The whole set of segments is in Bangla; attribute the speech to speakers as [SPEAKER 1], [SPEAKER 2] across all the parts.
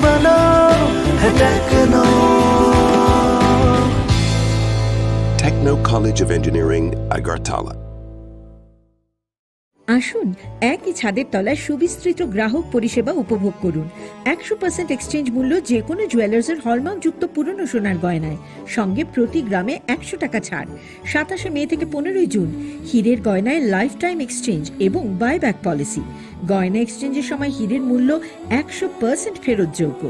[SPEAKER 1] बनो है techno.
[SPEAKER 2] Techno College of Engineering, Agartala.
[SPEAKER 3] আসুন একই ছাদের তলায় সুবিস্তৃত গ্রাহক পরিষেবা উপভোগ করুন। 100% এক্সচেঞ্জ মূল্য যে কোনো জুয়েলার্সের হলমার্কযুক্ত পুরনো সোনার গয়নায়, সঙ্গে প্রতি গ্রামে 100 টাকা ছাড়। 27 মে থেকে 15 জুন হীরের গয়নায় লাইফ টাইম এক্সচেঞ্জ এবং বাইব্যাক পলিসি। গয়না এক্সচেঞ্জের সময় হীরের মূল্য 100% ফেরতযোগ্য।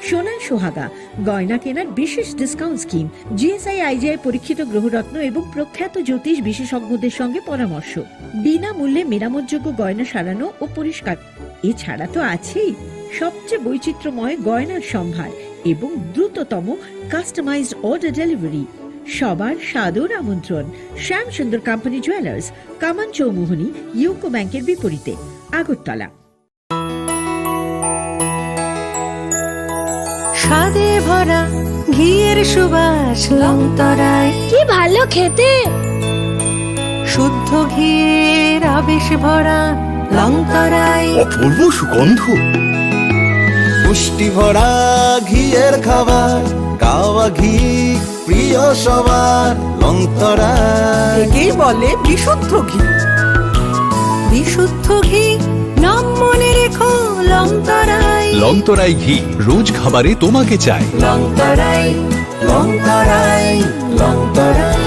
[SPEAKER 3] সোনার সোহাগা গয়না কেনার বিশেষ ডিসকাউন্ট স্কিম, জিএসআই আইজিআই পরীক্ষিত গ্রহরত্ন এবং প্রখ্যাত জ্যোতিষ বিশেষজ্ঞদের সঙ্গে পরামর্শ, বিনামূল্যে মেরামতযোগ্য গয়না সারানো ও পরিষ্কার। এছাড়া তো আছেই সবচেয়ে বৈচিত্র্যময় গয়নার সম্ভার এবং দ্রুততম কাস্টমাইজড অর্ডার ডেলিভারি। সবার সাদর আমন্ত্রণ শ্যামসুন্দর কোম্পানি জুয়েলার্স, কামান চৌমুহনী, ইউকো ব্যাংকের বিপরীতে, আগরতলা।
[SPEAKER 4] স্বাদে ভরা ঘিয়ের সুবাস লংতরায়,
[SPEAKER 5] কি ভালো খেতে।
[SPEAKER 4] শুদ্ধ ঘিয়ের আবেশ ভরা লংতরায়,
[SPEAKER 6] অপূর্ব সুগন্ধ।
[SPEAKER 1] পুষ্টি ভরা ঘিয়ের খাবার, কাওয়া ঘি প্রিয় সবার লংতরা।
[SPEAKER 4] একেই বলে বিশুদ্ধ ঘি। বিশুদ্ধ ঘি নাম মনে রেখো লংতরায়।
[SPEAKER 6] লংতরাই ঘি রোজ খাবারে তোমাকে চাই।
[SPEAKER 1] লংতরাই লংতরাই লংতরাই।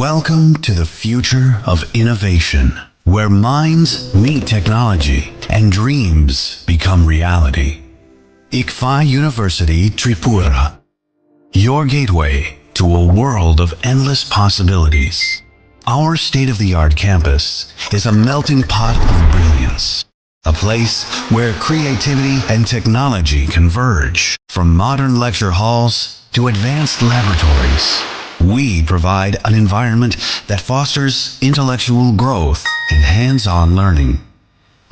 [SPEAKER 7] Welcome to the future of innovation, where minds meet technology and dreams become reality. ICFA University Tripura, your gateway to a world of endless possibilities. Our state-of-the-art campus is a melting pot of brilliance, a place where creativity and technology converge. From modern lecture halls to advanced laboratories, we provide an environment that fosters intellectual growth and hands-on learning.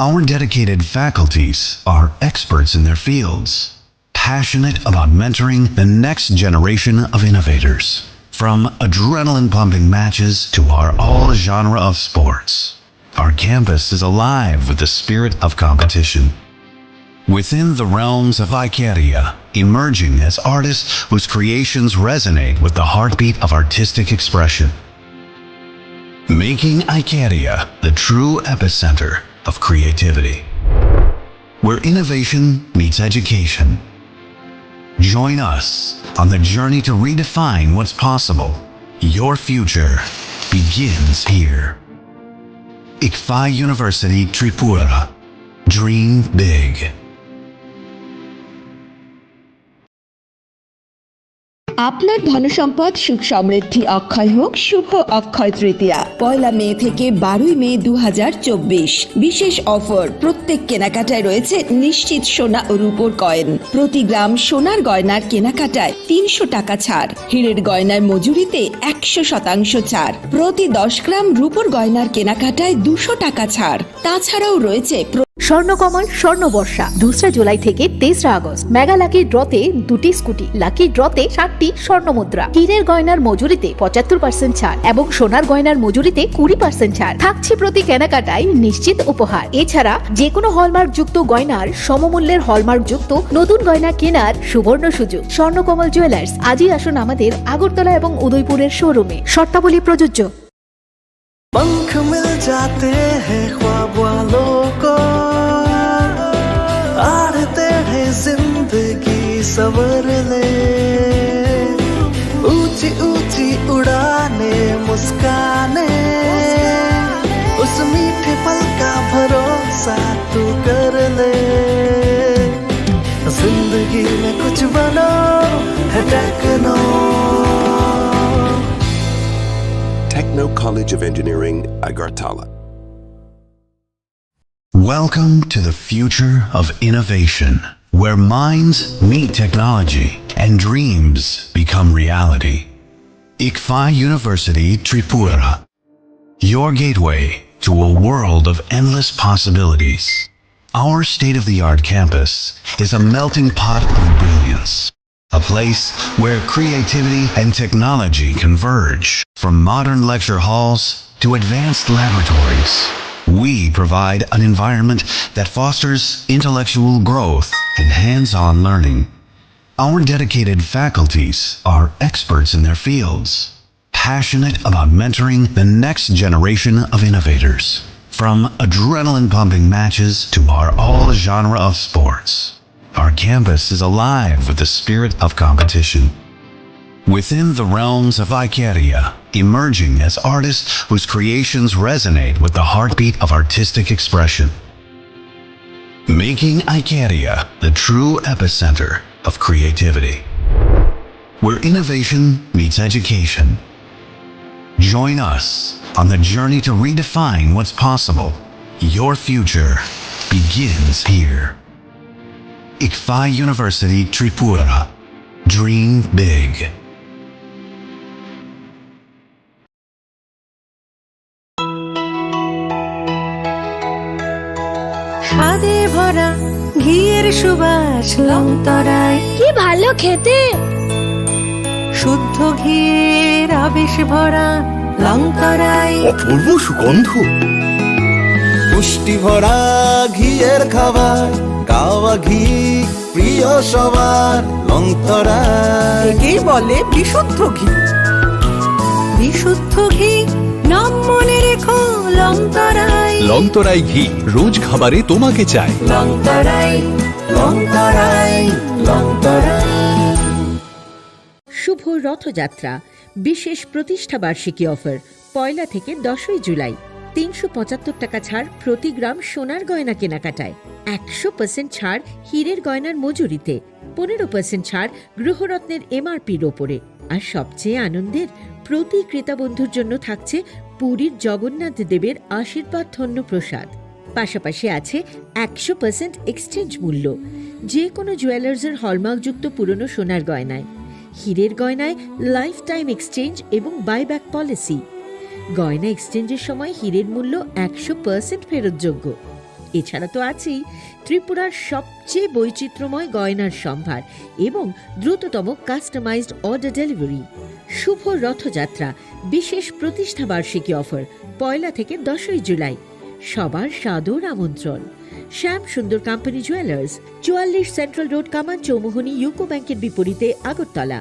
[SPEAKER 7] Our dedicated faculties are experts in their fields, passionate about mentoring the next generation of innovators. From adrenaline-pumping matches to our all-genre of sports, our campus is alive with the spirit of competition. Within the realms of Ikeria, emerging as artists whose creations resonate with the heartbeat of artistic expression. Making Ikeria the true epicenter of creativity, where innovation meets education. Join us on the journey to redefine what's possible. Your future begins here. ICFA University Tripura. Dream big.
[SPEAKER 8] আপনার ধনসম্পদ সুখ সমৃদ্ধি অক্ষয় হোক শুভ অক্ষয় তৃতীয়া। 1 মে থেকে 12 মে 2024 বিশেষ অফার। প্রত্যেক কেনাকাটায় রয়েছে নিশ্চিত সোনা ও রূপোর কয়েন। প্রতি গ্রাম সোনার গয়নার কেনাকাটায় 300 টাকা ছাড়। হীরের গয়নার মজুরিতে 100% ছাড়। প্রতি 10 গ্রাম রূপোর গয়নার কেনাকাটায় 200 টাকা ছাড়। তাছাড়াও রয়েছে
[SPEAKER 5] স্বর্ণকমল স্বর্ণবর্ষা 2 জুলাই থেকে 23 আগস্ট। মেগা লাকি ড্রতে 2টি স্কুটি, লাকি ড্রতে 60টি স্বর্ণ মুদ্রা। হীরের গয়নার মজুরিতে 75% ছাড় এবং সোনার গয়নার মজুরিতে 20% ছাড় থাকছে। প্রতি কেনাকাটায় নিশ্চিত উপহার। এছাড়া যে কোনো হলমার্ক যুক্ত গয়নার সমমূল্যের হলমার্ক যুক্ত নতুন গয়না কেনার সুবর্ণ সুযোগ। স্বর্ণকমল জুয়েলার্স, আজই আসুন আমাদের আগরতলা এবং উদয়পুরের শোরুমে। শর্তাবলী প্রযোজ্য।
[SPEAKER 1] पंख मिल जाते हैं ख्वाब वालों को, आड़ते हैं जिंदगी सवर ले। ऊंची ऊंची उड़ाने मुस्काने, उस मीठे पल का भरोसा तू कर ले। जिंदगी में कुछ बनो है techno.
[SPEAKER 2] Techno College of Engineering, Agartala.
[SPEAKER 7] Welcome to the future of innovation, where minds meet technology and dreams become reality. ICFA University Tripura, your gateway to a world of endless possibilities. Our state-of-the-art campus is a melting pot of brilliance, a place where creativity and technology converge. From modern lecture halls to advanced laboratories, We provide an environment that fosters intellectual growth and hands-on learning. Our dedicated faculties are experts in their fields, passionate about mentoring the next generation of innovators. From adrenaline-pumping matches to our all-genre of sports, our campus is alive with the spirit of competition. Within the realms of Ikeria, emerging as artists whose creations resonate with the heartbeat of artistic expression. Making Ikeria the true epicenter of creativity, where innovation meets education. Join us on the journey to redefine what's possible. Your future begins here. ICFI University Tripura. Dream big.
[SPEAKER 4] স্বাদে ভরা ঘিয়ের সুবাস লংতরায়,
[SPEAKER 5] কি ভালো খেতে।
[SPEAKER 4] শুদ্ধ ঘিয়ের আবেশ ভরা লংতরায়।
[SPEAKER 6] অপূর্ব সুগন্ধ।
[SPEAKER 1] পুষ্টি ভরা ঘিয়ের খাবার, গাওয়া ঘি প্রিয় সবার, লংতরায়।
[SPEAKER 4] একেই বলে বিশুদ্ধ ঘি। বিশুদ্ধ ঘি নাম মনে রেখো লংতরায়।
[SPEAKER 6] লংতরাই ঘি রোজ খাবারে তোমাকে চাই।
[SPEAKER 1] লংতরায়, লংতরায়, লংতরায়।
[SPEAKER 3] শুভ রথযাত্রা বিশেষ প্রতিষ্ঠা বার্ষিকী অফার 1 থেকে 10 জুলাই। 375 টাকা ছাড় প্রতি গ্রাম সোনার গয়না কেনাকাটায়, 100% ছাড় হীরের গয়নার মজুরিতে, 15% ছাড় গৃহরত্নের MRPর ওপরে। আর সবচেয়ে আনন্দের, প্রতি ক্রেতা বন্ধুর জন্য থাকছে পুরীর জগন্নাথ দেবের আশীর্বাদ ধন্য প্রসাদ। পাশাপাশি আছে 100% এক্সচেঞ্জ মূল্য যে কোনো জুয়েলার্সের হলমার্কযুক্ত পুরনো সোনার গয়নায়, হীরের গয়নায় লাইফ টাইম এক্সচেঞ্জ এবং বাইব্যাক পলিসি। গয়না এক্সচেঞ্জের সময় হীরের মূল্য 100% ফেরতযোগ্য। এছাড়া তো আছেই ত্রিপুরার সবচেয়ে বৈচিত্র্যময় গয়নার সম্ভার এবং দ্রুততম কাস্টমাইজড অর্ডার ডেলিভারি। শুভ রথযাত্রা বিশেষ প্রতিষ্ঠা বার্ষিকী অফার 1 থেকে 10 জুলাই। সবার সাদর আমন্ত্রণ। শ্যাম সুন্দর কোম্পানি জুয়েলার্স, 44 সেন্ট্রাল রোড, কামান চৌমুহনী, ইউকো ব্যাংকের বিপরীতে, Agartala.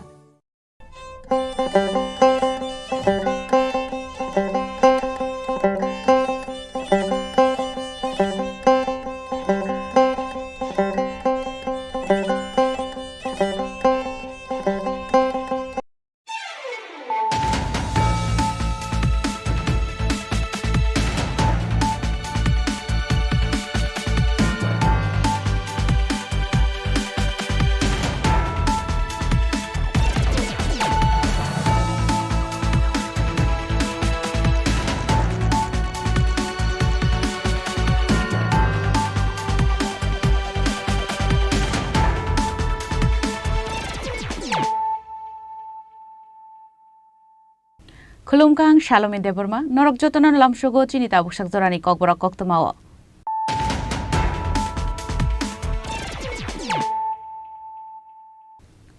[SPEAKER 9] Khulumkang Shalom Deborma, Norok Jotonan Lamshogo, Chinita Bushak Zorani Kokbora Koktomawa.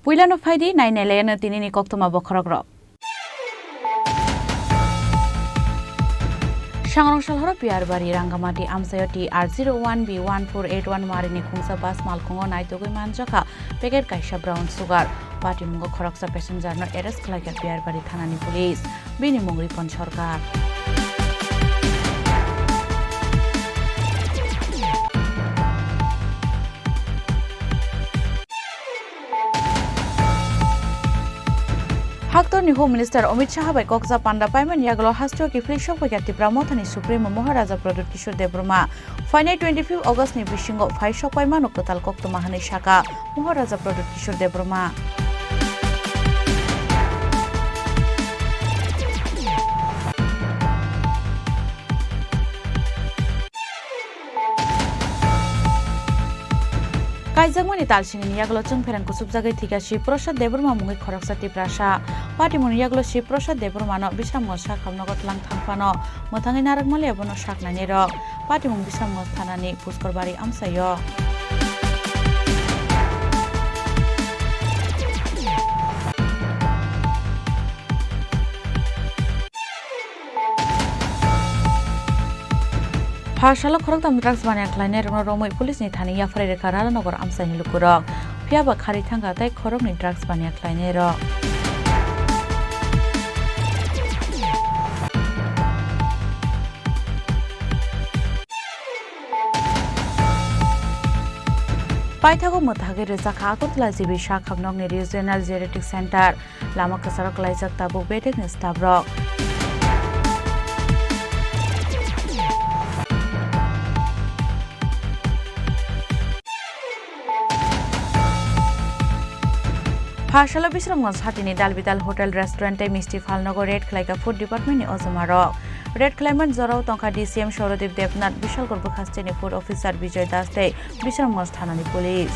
[SPEAKER 9] Puilano Faidi, 9 Elena Tinini Koktoma Bokrogro. Shangrong Horo Piar Bari Rangamati Amsayoti R01B1481 Marini Kungsa Bas Malkongo Naitogi Manjaka, Peget Kaisha Brown Sugar. Party Mungo Koroksa passenger no arrest like a Piar Bari Thanani police. Bini Mungri Pon Sorkar. Haktor ni Home Minister Amit Shah by Koksa Panda Paiman Yaglo Hasto ki free shop with Pramothani Supreme Maharaja Product Kishore Debroma. Final 25 August ni Bishingo 5 shop Paiman Total Kokto Mahani Shaka Maharaja Product Kishore Debroma. Kaizamoni Talshin Yaglo Chung Peran Kusubzaga Tika Shiprosha Debroma Mungi Koroksa Tiprasha. Party Muniaglo Shiprosha Debromano Bisham Moshak Hamnogot Lang Tangfano, Motangin Aragmali Abono Shak Nanero, Party Mung Bisham Mostanani, Puskorbari Amsayo. Pharsalo khoroktam drugs bani khlaine romoi police ni thani ya frere karala nogor amsani lukurok phiaba khari thanga tai khorok ni drugs bani khlaine ro Paithago mothage rezakha akotla jibi shakhapnok ni regional geriatric center lama kasarok laijak tabu bedek ni staff rok Pharsalo Bisramganj hatini dalbidal hotel restaurant e misti phalnogor red khlaika food department ni ozumaro red climate jorao tongkha DCM Shorodev Devnath Bishalgor Bukhasteni food officer Bijoy Das tei Bisramganj thanani police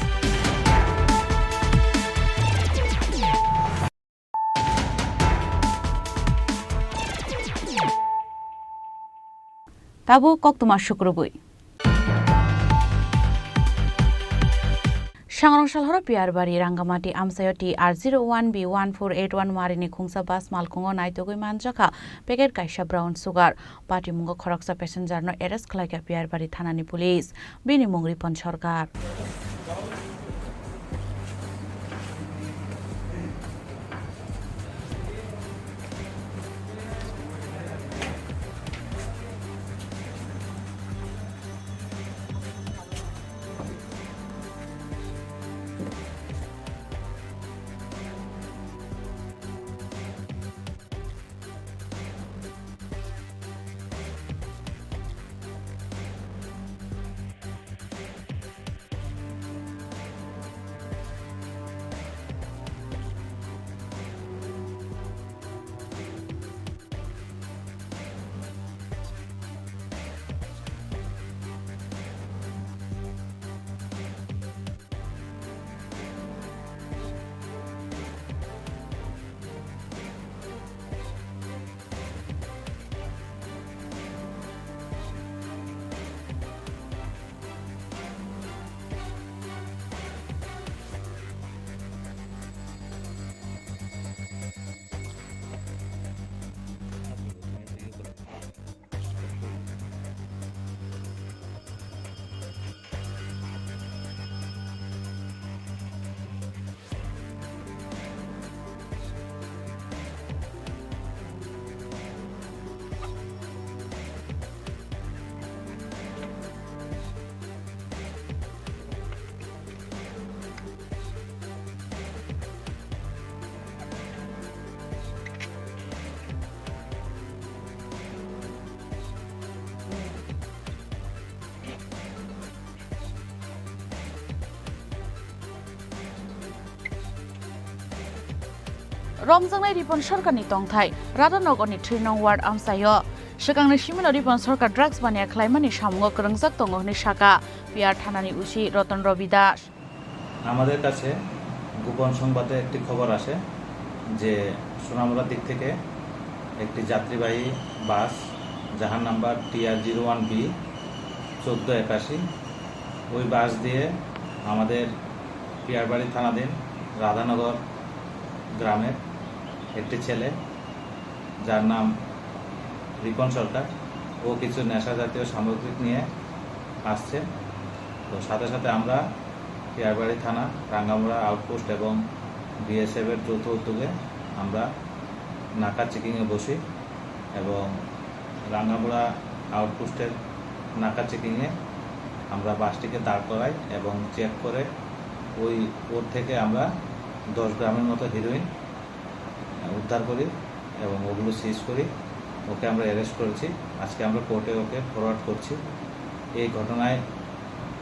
[SPEAKER 9] Tabu koktuma shukrubui Shangrongshal horo Piarbari Rangamati Amsayoti R01B1481 Marini Khungsa bus malkongo naitogoi manjaka packet kaisa brown sugar party mungo khoroksa passenger no arrest khlaika Piarbari thanani police bini mungri pon sarkar Romjangnai Ripon Sarkarni tongthai Radhanogorni 3 nong ward amsayo Shikangni Shimilo Ripon Sarkar drugs bania khlaimani samungo krangjak tongo hni saka PR thanani usi Ratan Ravi Das
[SPEAKER 10] আমাদের কাছে গোপন সংবাদে একটি খবর আসে যে সোনামুড়ার দিক থেকে একটি যাত্রীবাহী বাস যাহার নাম্বার TR01B 1481 ওই বাস দিয়ে আমাদের পিয়ারবাড়ি থানাধীন রাধানগর গ্রামের একটি ছেলে যার নাম রিপন সরকার ও কিছু নেশা জাতীয় সামগ্রী নিয়ে আসছে তো সাথে সাথে আমরা পিয়ারবাড়ি থানা রাঙ্গামুড়া আউটপোস্ট এবং BSF এর যৌথ উদ্যোগে আমরা নাকা চেকিংয়ে বসি এবং রাঙ্গামুড়া আউটপোস্টের নাকা চেকিংয়ে আমরা বাসটিকে দাঁড় করাই এবং চেক করে ওর থেকে আমরা 10 গ্রামের মতো হিরোইন উদ্ধার করি এবং ওগুলো সিজ করি ওকে আমরা অ্যারেস্ট করেছি আজকে আমরা কোর্টে ওকে ফরওয়ার্ড করছি এই ঘটনায়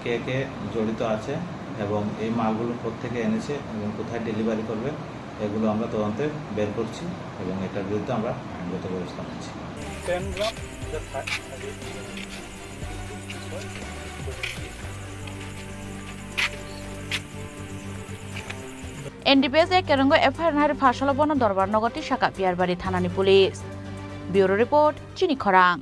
[SPEAKER 10] কে কে জড়িত আছে এবং এই মালগুলো কোত্থেকে এনেছে এবং কোথায় ডেলিভারি করবে এগুলো আমরা তদন্তে বের করছি এবং এটার বিরুদ্ধে আমরা আইনগত ব্যবস্থা নিচ্ছি 10 গ্রাম
[SPEAKER 9] NDPS e kerongo FIR nari Pharsalo bono Dorbar Nogoti Shaka Piarbari thanani police Bureau report Chini Khorang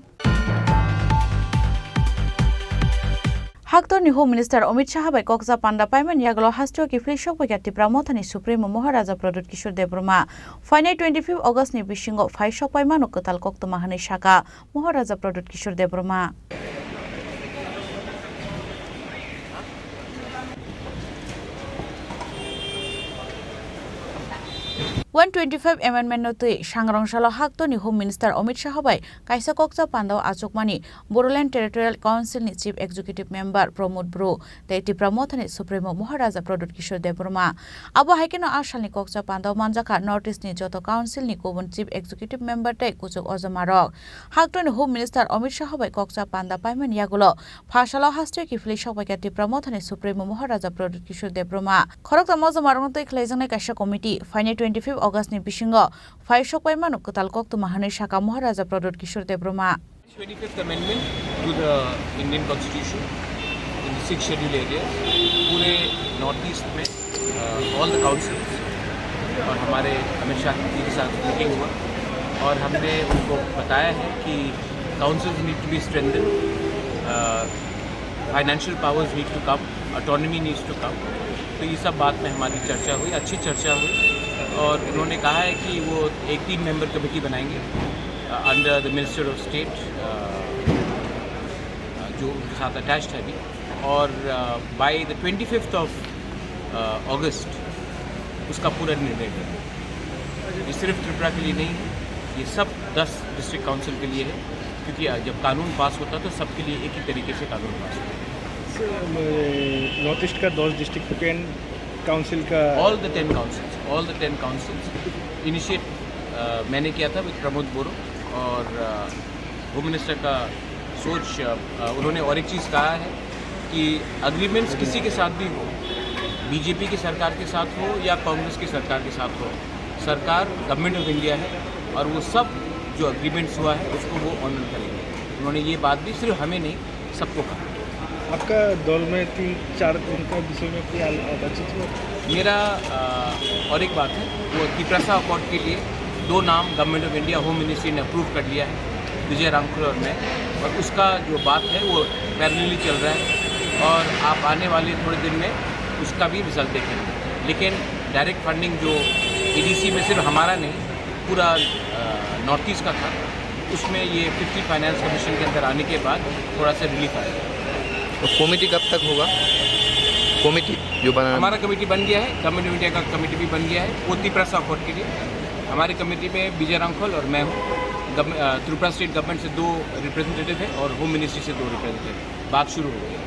[SPEAKER 9] Haktorni Home Minister Amit Shah bai Kokja Panda Paiman Yaglo Hastio ki Flishok bai Pramothani Supreme Maharaja Pradut Kishore Devroma Final 25 August ni Bishingo Phai Shok Paiman Kotal Koktoma Hani Shaka Maharaja Pradut Kishore Devroma 125 amendment notui sangrongshalo haktoni Home Minister Amit Shah bai kaisa kokcha pandao achukmani Bodoland Territorial Council ni Chief Executive Member Pramod Bro te Tipramothani Supremo Maharaja Pradut Kishore Debroma abo haikeno ashalni kokcha pandao manjaka notice ni joto council ni kobun Chief Executive Member te kuchuk ojamarok haktoni Home Minister Amit Shah bai kokcha panda paiman yagulo phashalo hastre ki fili shokbaika Tipramothani Supremo Maharaja Pradut Kishore Debroma khorokta mojamarong tei khlaijangnai kaisa committee final 25 August ni bisingo phai shokpai manu kotal koktu mahani shaka Maharaja Pradut Kishore Debroma
[SPEAKER 11] 25th amendment to the Indian Constitution in the 6 scheduled areas पूरे नॉर्थ ईस्ट में all the councils और हमारे अमित शाह जी के साथ मीटिंग हुआ और हमने उनको बताया है कि councils need to be strengthened, financial powers need to come, autonomy needs to come. तो ये सब बात में हमारी चर्चा हुई, अच्छी चर्चा हुई और उन्होंने कहा है कि वो एक 3 मेंबर कमेटी बनाएंगे under the minister of state जो उनके साथ अटैच्ड है अभी और बाय द 25th ऑफ अगस्त उसका पूरा निर्णय करेंगे। ये सिर्फ त्रिपुरा के लिए नहीं है, ये सब 10 डिस्ट्रिक्ट काउंसिल के लिए है क्योंकि जब कानून पास होता तो सबके लिए एक ही तरीके से कानून पास होता है।
[SPEAKER 12] नॉर्थ ईस्ट का 10 डिस्ट्रिक्ट काउंसिल का
[SPEAKER 11] all the 10 councils इनिशिएट मैंने किया था विद प्रमोद बोरो और होम मिनिस्टर का सोच उन्होंने और एक चीज़ कहा है कि अग्रीमेंट्स किसी के साथ भी हो, बीजेपी की सरकार के साथ हो या कांग्रेस की सरकार के साथ हो, सरकार गवर्नमेंट ऑफ इंडिया है और वो सब जो अग्रीमेंट्स हुआ है उसको वो ऑनर करेंगे। उन्होंने ये बात भी सिर्फ हमें नहीं सबको कहा।
[SPEAKER 12] आपका दल में 3-4 उनका विषय में कोई बातचीत हुआ?
[SPEAKER 11] मेरा और एक बात है वो त्रिपुरा अकॉर्ड के लिए 2 नाम government of India home ministry ने अप्रूव कर लिया है, विजय रामखुल और मैं, और उसका जो बात है वो पैरेलली चल रहा है और आप आने वाले थोड़े दिन में उसका भी रिजल्ट देखेंगे। लेकिन डायरेक्ट फंडिंग जो एडीसी में सिर्फ हमारा नहीं पूरा नॉर्थ ईस्ट का था, उसमें ये 50 फाइनेंस कमीशन के अंदर आने के बाद थोड़ा सा रिलीफ आएगा।
[SPEAKER 13] तो कमेटी कब तक होगा? कमेटी जो बना
[SPEAKER 11] हमारा कमेटी बन गया है, गवर्नमेंट ऑफ इंडिया का कमेटी भी बन गया है वो त्रिपुरा अकॉर्ड के लिए। हमारी कमेटी में विजय रामखोल और मैं हूँ, त्रिपुरा स्टेट गवर्नमेंट से 2 रिप्रेजेंटेटिव है और होम मिनिस्ट्री से 2 रिप्रेजेंटेटिव। बात शुरू हो गई।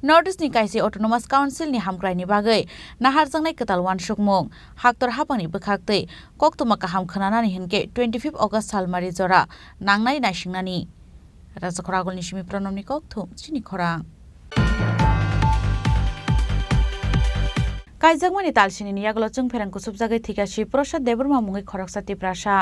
[SPEAKER 9] नॉर्थ ईस्ट नि काइसे ऑटोनोमस काउंसिल नि हामग्रायनि बागै नाहारजोंनाय कताल वानसुकमुं हाक्टर हापांनि बोखाक्तै कक्तमा काहाम खोनानानै हिनके 25 अगस्त सालमारि जरा नांनाय नायसिंनानि राजखरागलनि सिमि प्रनमनि कक्थुम चिनि खरां काइजाकमानि तालसिनि यागलो चंगफेरांको सुबजागै थिकासि प्रसाद देबरमा मुङै खरकसाति प्रासा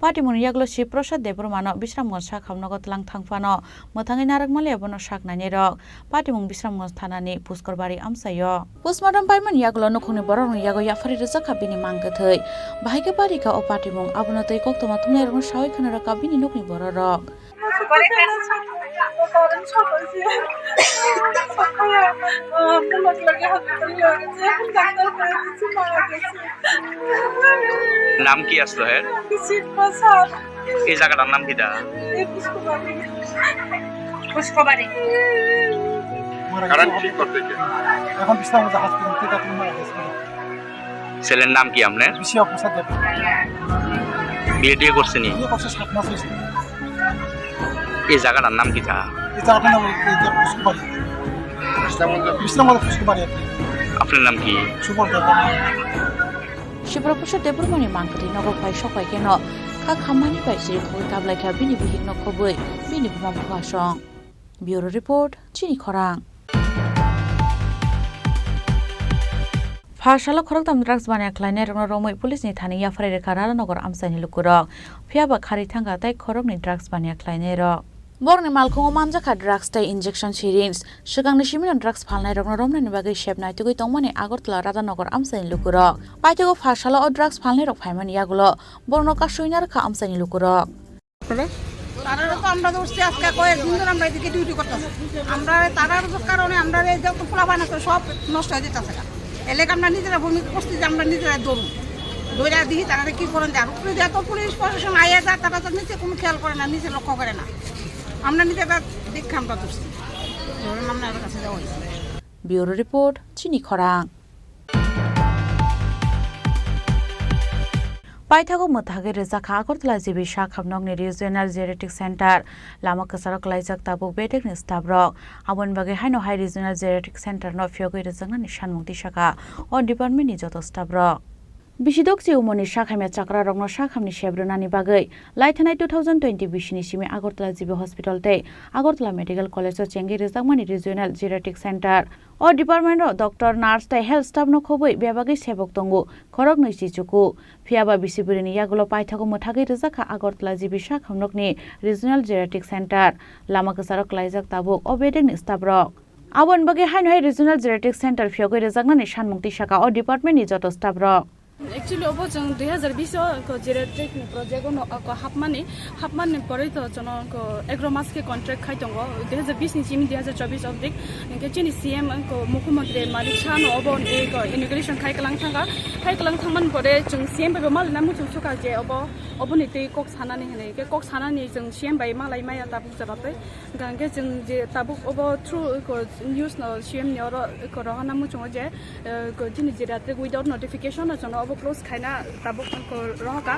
[SPEAKER 9] पार्टीमुनि यागलो सि प्रसाद देबरमानो बिश्रामगंज साखामनगत लां थांफानो मोथाङै नारकमाले एबनो साकनानि रक पार्टीमुं बिश्रामगंज थानानि पुष्करबारि आमसायो पोस्टमार्टम पाइमन यागलो नखुनि बरन यागो याफारि रजा खाबिनि मांगथै बाहायके पारिका ओ पार्टीमुं आबनतै कक्तमा थुमनाय रंग सावै खनरा काबिनि नखनि बररक
[SPEAKER 13] নাম কি আসলো এর? এই জায়গাটার নাম কি দা?
[SPEAKER 14] পুষ্করবাড়ি।
[SPEAKER 12] কারণ কি করতে চাই? এখন বিশ্বনাথ হাসপাতাল থেকে আপনি মারা গেছেন।
[SPEAKER 13] ছেলের নাম কি আপনার?
[SPEAKER 12] বিশ্বনাথ প্রসাদ দেব।
[SPEAKER 13] বিয়ে করছেনি?
[SPEAKER 12] বিয়ে করছে 7 মাস হয়েছে।
[SPEAKER 13] এই জায়গাটার নাম কি দা?
[SPEAKER 12] এই জায়গাটার নাম পুষ্করবাড়ি। বিশ্বনাথ পুষ্করবাড়ি। আপনার
[SPEAKER 13] নাম কি?
[SPEAKER 12] সুবল দেব।
[SPEAKER 9] शिवप्रसाद देबरमानि मांगथै नगर फाइ सकाय केन खा खामानि बाय सिरि खबै काबलायखा बिनि बिहिक न खबै बिनि बुमा बुहासं ब्यूरो रिपोर्ट चिनि खरां फाशाला खरकताम ड्राग्स बानाय ख्लायनाय रंग रमै पुलिसनि थानि याफारि रेखा रानगर आमसानि लुकुरक फियाबा खारि थांगा ताय खरकनि ड्राग्स बानाय ख्लायनाय र बरनि मालखौ मानजाखा ड्राग्स ताय इंजेक्शन सिरिंज सिगांनि सिमिन ड्राग्स फालनाय रंग रमनानि बागै शेबनाय तुगै तंमानि आगरतला राजानगर आमसानि लुकुरक पाइतगो फाशाला ओ ड्राग्स फालनाय रक फायमानि यागुलो बरनो कासुइना रखा आमसानि लुकुरक
[SPEAKER 14] তারা তো আমরা দৌড়ছি আজকে কয়েকদিন ধরে আমরা এদিকে ডিউটি করতেছি আমরা তারার কারণে আমরা এই যে পোলা বানাতে সব নষ্ট হয়ে যেতেছে এলাকা আমরা নিজেরা ভূমিকা করছি যে আমরা নিজেরা দৌড় দৌড়া দিই তারা কি করেন যার উপরে যে এত পুলিশ প্রশাসন আইয়া যায় তারা তো নিচে কোনো খেয়াল করে না নিচে লক্ষ্য করে না আমরা নিজেরা দেখে আমরা দৌড়ছি ধরুন আমরা কাছে যাওয়া হয়েছে
[SPEAKER 9] ব্যুরো রিপোর্ট চিনি খরাং পাইথাগো মোথাগে রেজাখা আগরতলা জিবি শাখাবনগনি রিজিওনাল জেনেটিক সেন্টার লাमा कसarok laijak tabuk betek ni stabrok abon bage haino hai regional genetic center no fiogoi rejangna ni sanmungti saka on department ni joto stabrok Bisidok umoni shakhame chakra rogno shakhamni shebrunani bagai laithanai 2020 bishini simi Agartala jibi hospital te Agartala medical college o chengi rizakmani regional genetic center o department o doctor nurse tai health staff no khoboi bebagai sebok tongo khorok noi chichuku phiaba bisiburini yagulo paithago mothagi rizakha Agartala jibi shakhamnokni regional genetic center lama kasarok laijak tabuk obedek ni stabrok abon bage hainhai regional genetic center phiogoi rizaknani sanmungti saka o department ni joto stabrok
[SPEAKER 15] Actually, अब जों 2020 को जेनेटिक प्रोजेक्ट को हाफमाने परे तो जों को एग्रो मास के कॉन्ट्रैक्ट खाइ दंगो 2020 नि सिम 2024 ऑब्जेक्ट इनके चिनि सीएम को मुख्यमंत्री मालिक शाह नो अब एक इनॉग्रेशन खाइ कलां थांगमान परे जों सीएम बे माल नामु सुका जे अब नि ते कक सानानि हने के कक सानानि जों सीएम बाय मालाय माया ताबु जराते गांगे जों जे ताबु अब थ्रू को न्यूज नो सीएम नि को रहना मु जों जे को चिनि जेराते विदाउट नोटिफिकेशन जों अब क्लोज खाइना ताबु को रहका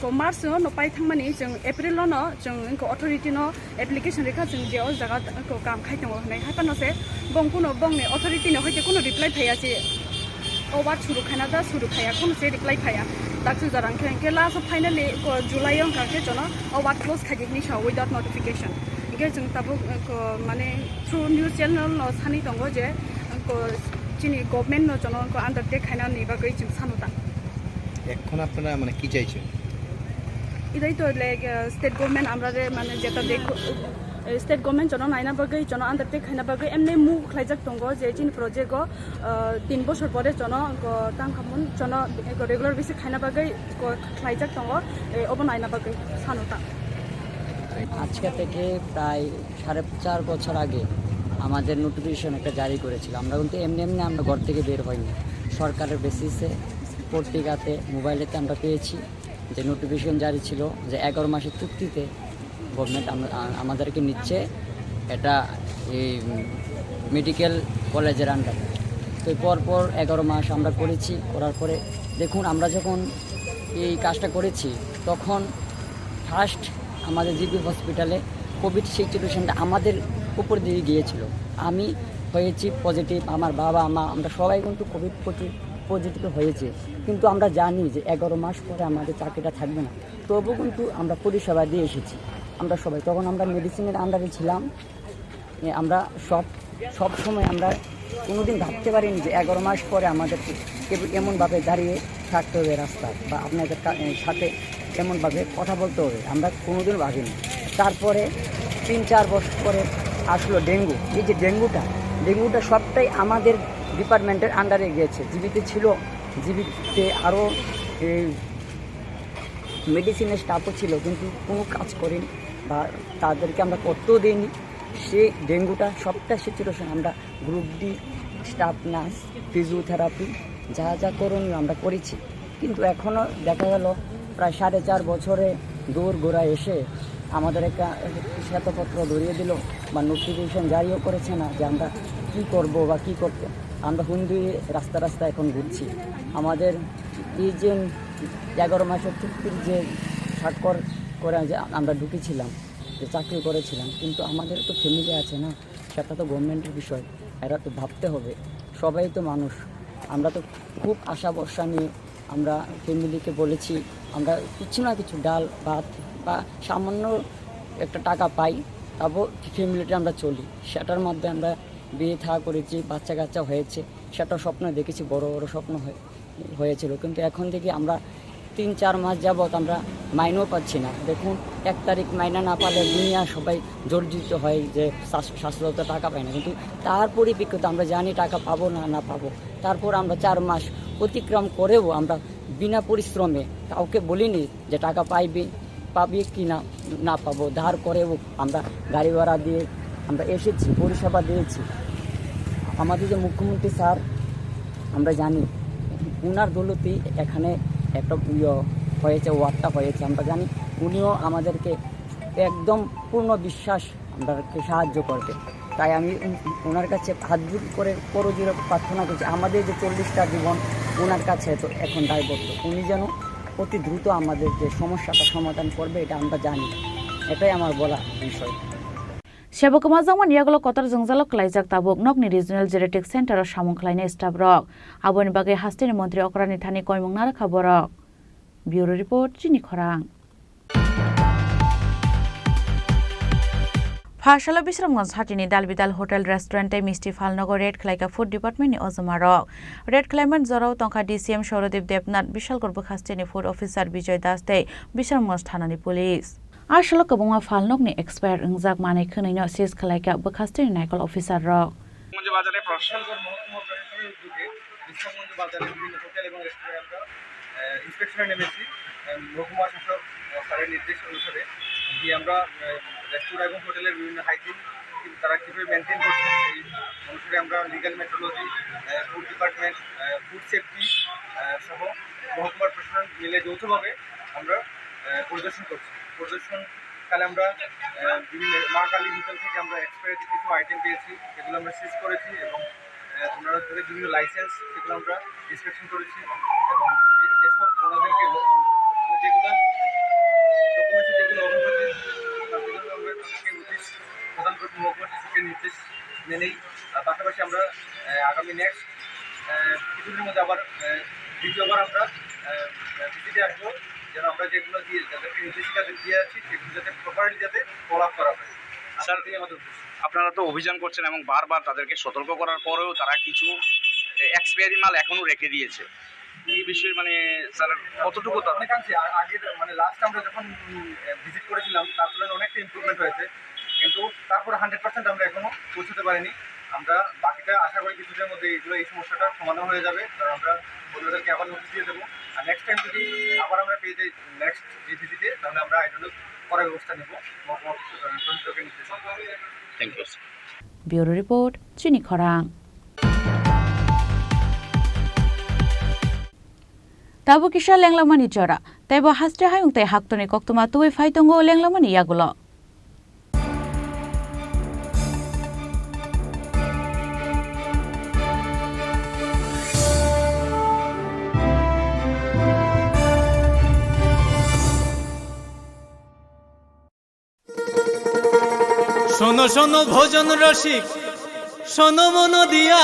[SPEAKER 15] को मार्च नो पाइ थांमानि जों एप्रिल नो जों को अथॉरिटी नो एप्लीकेशन रेखा जों जे ओ जगह को काम खाइ दंगो हनै हापानो से बंकुनो बंगनि अथॉरिटी नो होते कोनो रिप्लाई फैया जे ओ बात शुरू खाइना दा शुरू खाया कोनो से रिप्लाई फैया दाखु जरां के लास्ट फाइनली को जुलाई अंक के जनो ओ बात क्लोज खाइनि सा विदाउट नोटिफिकेशन के जों ताबु को माने थ्रू न्यूज चैनल नो सानि दंगो जे को চিনি গভর্নমেন্ট নো জনন को আন্ডারটেক খাইনা নিবা গই जों सानुता
[SPEAKER 16] এখন আপনারা মানে কি চাইছেন
[SPEAKER 15] ইদাই তো লাইক স্টেট গভর্নমেন্ট আমরা মানে যেটা দেখো স্টেট গভর্নমেন্ট জন নাইনা বাগৈ জন আন্ডারটেক খাইনা বাগৈ এমনি মু খাইজাক দंगो যে চিনি প্রজেক্ট 3 বছর পরে জন তাংখামুন জন রেগুলার বেসি খাইনা বাগৈ খাইজাক दंगो অব নাইনা বাগৈ সানুতা
[SPEAKER 17] আজকে থেকে প্রায় 4.5 বছর আগে আমাদের নোটিফিকেশন একটা জারি করেছিল আমরা কিন্তু এমনি আমরা ঘর থেকে বের হইনি সরকারের বেসিসে পত্রিকাতে মোবাইলেতে আমরা পেয়েছি যে নোটিফিকেশন জারি ছিল যে 11 মাসের চুক্তিতে গভর্নমেন্ট আমাদেরকে নিচ্ছে এটা এই মেডিকেল কলেজের আন্ডারে তো পরপর 11 মাস আমরা করেছি করার পরে দেখুন আমরা যখন এই কাজটা করেছি তখন ফার্স্ট আমাদের জিবি হসপিটালে কোভিড সিচুয়েশনটা আমাদের উপর দিয়ে গিয়েছিল আমি হয়েছি পজিটিভ আমার বাবা মা আমরা সবাই কিন্তু কোভিড পজিটিভ হয়েছে কিন্তু আমরা জানি যে 11 মাস পরে আমাদের চাকরিটা থাকবে না তবু কিন্তু আমরা পরিষেবা দিয়ে এসেছি আমরা সবাই তখন আমরা মেডিসিনের আন্ডারে ছিলাম আমরা সব সময় আমরা কোনোদিন ভাবতে পারিনি যে 11 মাস পরে আমাদের এমনভাবে দাঁড়িয়ে থাকতে হবে রাস্তা বা আপনাদের সাথে এমনভাবে কথা বলতে হবে আমরা কোনোদিন ভাবিনি তারপরে 3-4 বছর পরে আসলো ডেঙ্গু এই যে ডেঙ্গুটা সবটাই আমাদের ডিপার্টমেন্টের আন্ডারে গিয়েছে জিবিতে ছিল জিবিতে আরও মেডিসিনের স্টাফও ছিল কিন্তু কোনো কাজ করেনি বা তাদেরকে আমরা করতেও দিইনি সেই ডেঙ্গুটা সবটা সিচুয়েশন আমরা group D staff nurse physiotherapy যা করণীয় আমরা করেছি কিন্তু এখনও দেখা গেল প্রায় 4.5 বছরে দৌড় গোড়া এসে আমাদের একটা শ্বেতপত্র ধরিয়ে দিল বা নোটিফিকেশন জারিও করেছে না যে আমরা কী করবো বা কী করতে আমরা হুন্দিয়ে রাস্তা এখন ঘুরছি আমাদের এই যে 11 মাসের চুক্তির যে স্বাক্ষর করে যে আমরা ঢুকেছিলাম যে চাকরি করেছিলাম কিন্তু আমাদের তো ফ্যামিলি আছে না সেটা তো গভর্নমেন্টের বিষয় এরা তো ভাবতে হবে সবাই তো মানুষ আমরা তো খুব আশা ভরসা নিয়ে আমরা ফ্যামিলিকে বলেছি আমরা কিছু না কিছু ডাল ভাত বা সামান্য একটা টাকা পাই তারপর ফ্যামিলিটা আমরা চলি সেটার মধ্যে আমরা বিয়ে থা করেছি বাচ্চা কাচ্চা হয়েছে সেটা স্বপ্ন দেখেছি বড় স্বপ্ন হয়েছিল কিন্তু এখন থেকে আমরা 3-4 মাস যাবত আমরা মাইনেও পাচ্ছি না দেখুন 1 তারিখ মাইনা না পালে দুনিয়া সবাই জর্জরিত হয় যে স্বাস্থ্যগত টাকা পায় না কিন্তু তার পরিপ্রেক্ষিতে আমরা জানি টাকা পাবো না পাবো তারপর আমরা 4 মাস অতিক্রম করেও আমরা বিনা পরিশ্রমে কাউকে বলিনি যে টাকা পাবি কি না পাবো ধার করেও আমরা গাড়ি ভাড়া দিয়ে আমরা এসেছি পরিষেবা দিয়েছি আমাদের যে মুখ্যমন্ত্রী স্যার আমরা জানি উনার দৌলতেই এখানে একটা হয়েছে ওয়ার্ডটা হয়েছে আমরা জানি উনিও আমাদেরকে একদম পূর্ণ বিশ্বাস আমাদেরকে সাহায্য করবে তাই আমি ওনার কাছে হাত জোড় করে করজোড়ে প্রার্থনা করছি আমাদের যে 40টা জীবন ওনার কাছে তো এখন দায়বদ্ধ উনি যেন অতি দ্রুত আমাদের যে সমস্যাটা সমাধান করবে এটা আমরা জানি, এটাই আমার বলা বিষয়।
[SPEAKER 9] সেবকমা জামান ইয়াগুলো কতার জংজালো ক্লাইজাক তাবুক নকনি রিজনাল জেনেটিক সেন্টার সামং খ্লাইনে স্টাফ রক আবনি বাগে হাস্তিনি মন্ত্রী অকরানি থানি কয়মং নারা খাবরক। ব্যুরো রিপোর্ট চিনি খরাং। ফাশালা বিশ্রামগঞ্জ হাটিনি দালবিদাল হোটেল রেস্টুরেন্টে মিষ্টি ফালনগর রেড খ্লাইকা ফুড ডিপার্টমেন্টনি অজমারক রেড খ্লাইমেন্ট জরাও তংখা ডিসিএম সৌরদীপ দেবনাথ বিশালগড় হাস্তিনি ফুড অফিসার বিজয় দাস দে বিশ্রামগঞ্জ থানানি পুলিশ আসলে কবংয়া ফালনগনি এক্সপায়ার ইংজাক মানাই খনৈনো সিজ খ্লাইকা বখাস্তিনি নাইকল অফিসার রক
[SPEAKER 18] বাজারে প্রশাসন মহকুমা প্রশাসনের উদ্যোগে বিশ্রামগঞ্জ বাজারে বিভিন্ন হোটেল এবং রেস্টুরেন্টে ইন্সপেকশনে নেমেছি মহকুমা শাসক স্যারের নির্দেশ অনুসারে যে আমরা রেস্টুরেন্ট এবং হোটেলের বিভিন্ন হাইজিন তারা কীভাবে মেনটেন করছে সেই অনুসারে আমরা legal metrology, food department, food safety সহ মহকুমার প্রশাসন মিলে যৌথভাবে আমরা পরিদর্শন করছি। পরিদর্শনকালে আমরা বিভিন্ন মা কালী হোটেল থেকে আমরা এক্সপায়ারি কিছু আইটেম পেয়েছি, এগুলো আমরা সিজ করেছি এবং ওনারা বিভিন্ন লাইসেন্স সেগুলো আমরা ইন্সপেকশন করেছি এবং যেসব ওনাদেরকে যেগুলো ডকুমেন্টস যেগুলো অভাব আছে তাদের জন্য আমরা তাদেরকে নোটিশ প্রদান করছি মহকুমা শাসকের নির্দেশ মেনেই। পাশাপাশি আমরা আগামী নেক্সট কিছুদিনের মধ্যে আবার দ্বিতীয়বার আমরা ভিজিটে আসবো, যেন আমরা যেগুলো দিয়ে যাদেরকে নির্দেশিকা দিয়ে আছি সেগুলো যাতে প্রপারলি যাতে ফলো আপ করা হয়।
[SPEAKER 13] স্যার, আপনারা তো অভিযান করছেন এবং বারবার তাদেরকে সতর্ক করার পরেও তারা কিছু এক্সপায়ারি মাল এখনো রেখে দিয়েছে, এই বিষয়ে মানে স্যার কতটুকু?
[SPEAKER 18] অনেকাংশে আগের মানে লাস্ট আমরা যখন ভিজিট করেছিলাম তার তুলনায় অনেকটা ইমপ্রুভমেন্ট হয়েছে, কিন্তু তারপরে 100% আমরা এখনো পৌঁছতে পারিনি। আমরা বাকিটা আশা করি কিছুদিনের মধ্যে এই সমস্যাটা সমাধান হয়ে যাবে, কারণ আমরা ওদেরকে আবার নোটিশ দিয়ে দেবো। আর নেক্সট টাইম যদি আবার আমরা পেয়ে যাই নেক্সট যে ভিজিটে, তাহলে আমরা আইডল করার ব্যবস্থা নেব।
[SPEAKER 13] Thank you.
[SPEAKER 9] ব্যুরো রিপোর্ট চিনি খরাং। তাবো কিসা লেংলামানি চরা তাইব হাস্টে হায়ুং তাই হাক্তনি কক্তমা তুই ফাইতঙ্গ লেংলামানি ইয়াগুলো
[SPEAKER 1] শোনো শোনো ভোজন রসিক, শোনো মন দিয়া,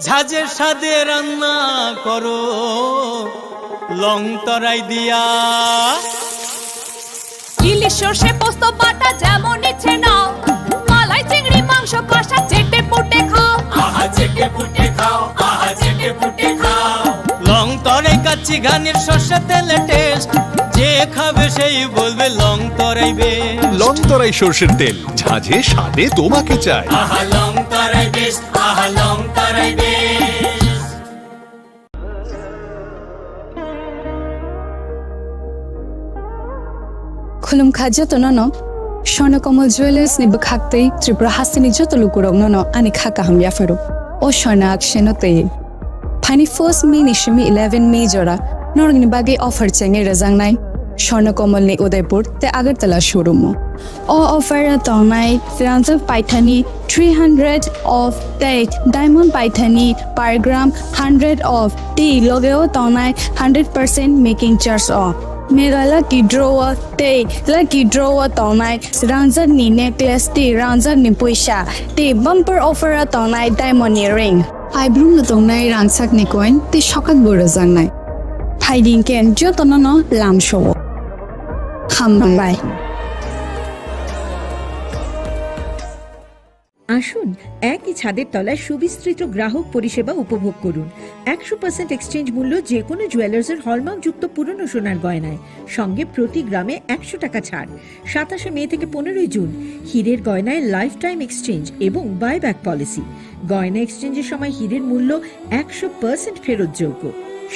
[SPEAKER 1] ঝাঁঝের স্বাদে রান্না করো লং তরাই দিয়া।
[SPEAKER 4] ইলিশ সর্ষে পোস্ত বাটা যেমন ইচ্ছে নাও, মালাই চিংড়ি মাংস কষা চেটে পুটে খাও,
[SPEAKER 1] আহা চেটে পুটে খাও, আহা চেটে পুটে খাও। লং তরাই কাচ্চি ঘানির সর্ষে তেলে টেস্ট, যে খাবে সেই বলবে লং তরাই বেশ।
[SPEAKER 6] লং তরাই সর্ষের তেল, ঝাঁঝে স্বাদে তোমাকে চাই।
[SPEAKER 1] আহা লং তরাই বেশ, আহা লং তরাই বেশ।
[SPEAKER 19] খুলুম খাদ্য তো নন স্বর্ণকমল জুয়েলার্স নি বখাক্তই ত্রিপুরা হাসিনি যত লুকুরক নন আনি খাকা হাম ইয়াফারু ও স্বর্ণ আকশেনতে ফাইনি 1 মে নিশমি 11 মে জরা নরগনি বাগে অফার চেঙ্গে রাজাংনাই স্বর্ণকমল নি উদয়পুর তে আগরতলা শোরুম ও অফার তংনাই ফ্রান্সে পাইথানি 300 অফ টেক ডায়মন্ড পাইথানি পার গ্রাম 100 অফ টি লগেও তংনাই 100% making charge off Mega lucky draw te lucky draw tonai ranzar ni necklace te ranzar ni puisha te bumper offer tonai diamond ring I bloom tonai ransak ni coin te shokak boro jangnai hiding ken jotono lam show hambai
[SPEAKER 3] আসুন একই ছাদের তলায় সুবিস্তৃত গ্রাহক পরিষেবা উপভোগ করুন। 100% এক্সচেঞ্জ মূল্য যে কোনো জুয়েলার্সের হলমার্কযুক্ত পুরনো সোনার গয়নায়, সঙ্গে প্রতি গ্রামে 100 টাকা ছাড়। 27 মে থেকে 15 জুন হীরের গয়নায় লাইফ টাইম এক্সচেঞ্জ এবং বাইব্যাক পলিসি। গয়না এক্সচেঞ্জের সময় হীরের মূল্য 100% ফেরতযোগ্য।